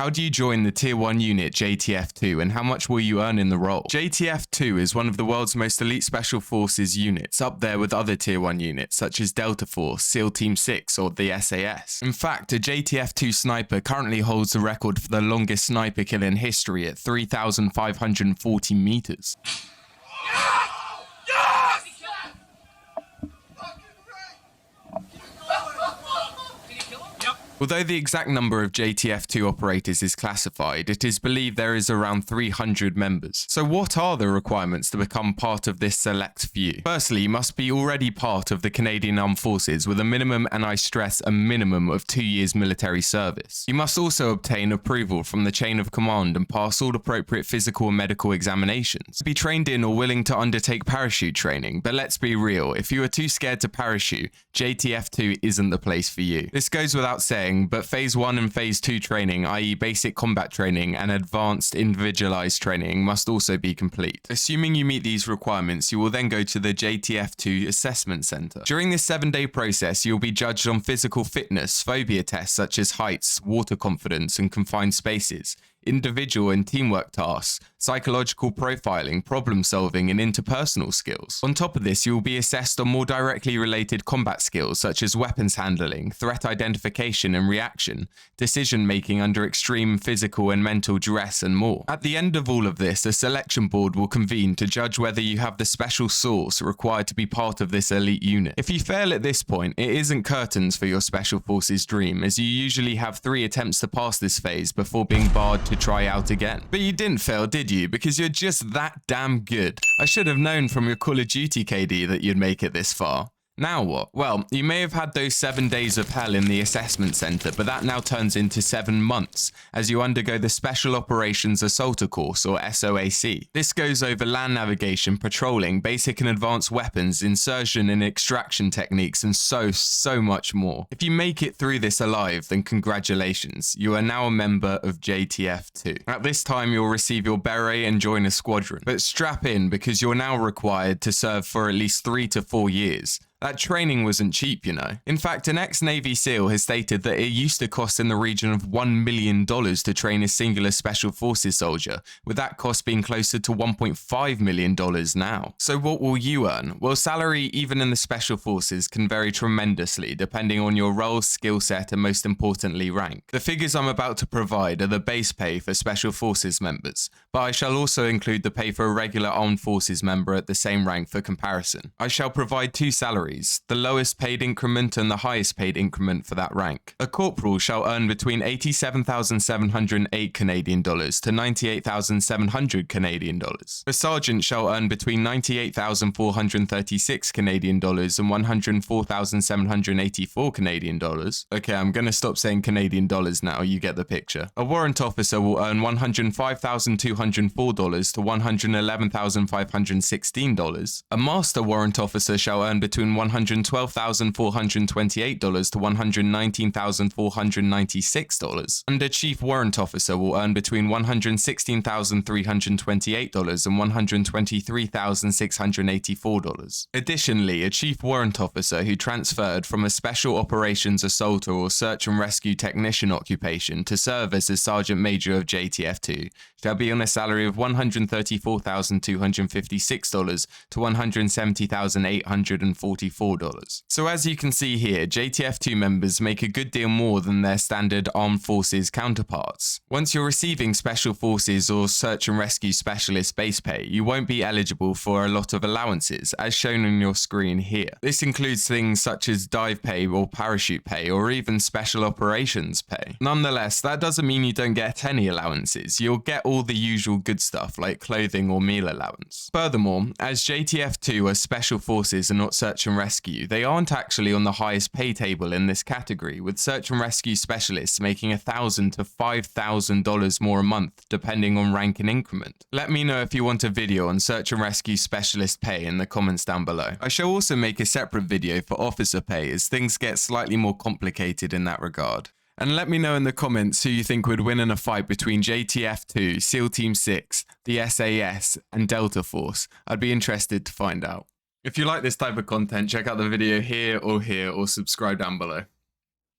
How do you join the Tier 1 unit JTF2 and how much will you earn in the role? JTF2 is one of the world's most elite special forces units, up there with other Tier 1 units such as Delta Force, SEAL Team 6 or the SAS. In fact, a JTF2 sniper currently holds the record for the longest sniper kill in history at 3,540 meters. Although the exact number of JTF2 operators is classified, it is believed there is around 300 members. So what are the requirements to become part of this select few? Firstly, you must be already part of the Canadian Armed Forces with a minimum, and I stress a minimum, of 2 years military service. You must also obtain approval from the chain of command and pass all appropriate physical and medical examinations. Be trained in or willing to undertake parachute training, but let's be real, if you are too scared to parachute, JTF2 isn't the place for you. This goes without saying, but Phase 1 and Phase 2 training, i.e. basic combat training and advanced individualized training, must also be complete. Assuming you meet these requirements, you will then go to the JTF2 Assessment Center. During this 7-day process, you will be judged on physical fitness, phobia tests such as heights, water confidence, and confined spaces, individual and teamwork tasks, psychological profiling, problem solving, and interpersonal skills. On top of this, you will be assessed on more directly related combat skills such as weapons handling, threat identification and reaction, decision making under extreme physical and mental duress, and more. At the end of all of this, a selection board will convene to judge whether you have the special sauce required to be part of this elite unit. If you fail at this point, it isn't curtains for your special forces dream, as you usually have 3 attempts to pass this phase before being barred to try out again. But you didn't fail, did you? Because you're just that damn good. I should have known from your Call of Duty KD that you'd make it this far. Now what? Well, you may have had those 7 days of hell in the assessment center, but that now turns into 7 months as you undergo the Special Operations Assaulter course, or SOAC. This goes over land navigation, patrolling, basic and advanced weapons, insertion and extraction techniques, and so much more. If you make it through this alive, then congratulations. You are now a member of JTF2. At this time, you'll receive your beret and join a squadron. But strap in, because you're now required to serve for at least 3 to 4 years. That training wasn't cheap, you know. In fact, an ex-Navy SEAL has stated that it used to cost in the region of $1 million to train a singular Special Forces soldier, with that cost being closer to $1.5 million now. So what will you earn? Well, salary, even in the Special Forces, can vary tremendously depending on your role, skill set, and most importantly, rank. The figures I'm about to provide are the base pay for Special Forces members, but I shall also include the pay for a regular Armed Forces member at the same rank for comparison. I shall provide 2 salaries, the lowest paid increment and the highest paid increment for that rank. A corporal shall earn between 87,708 Canadian dollars to 98,700 Canadian dollars. A sergeant shall earn between 98,436 Canadian dollars and 104,784 Canadian dollars. Okay, I'm gonna stop saying Canadian dollars now, you get the picture. A warrant officer will earn $105,204 to $111,516. A master warrant officer shall earn between $112,428 to $119,496, and a chief warrant officer will earn between $116,328 and $123,684. Additionally, a chief warrant officer who transferred from a Special Operations Assaulter or Search and Rescue Technician occupation to serve as a Sergeant Major of JTF2 shall be on a salary of $134,256 to $170,844. So as you can see here, JTF2 members make a good deal more than their standard Armed Forces counterparts. Once you're receiving Special Forces or Search and Rescue Specialist base pay, you won't be eligible for a lot of allowances, as shown on your screen here. This includes things such as dive pay or parachute pay, or even Special Operations pay. Nonetheless, that doesn't mean you don't get any allowances. You'll get all the usual good stuff like clothing or meal allowance. Furthermore, as JTF2 are Special Forces and not Search and Rescue, they aren't actually on the highest pay table in this category, with Search and Rescue Specialists making $1,000 to $5,000 more a month depending on rank and increment. Let me know if you want a video on Search and Rescue Specialist pay in the comments down below. I shall also make a separate video for officer pay, as things get slightly more complicated in that regard. And let me know in the comments who you think would win in a fight between JTF2, SEAL Team 6, the SAS, and Delta Force. I'd be interested to find out. If you like this type of content, check out the video here, or subscribe down below.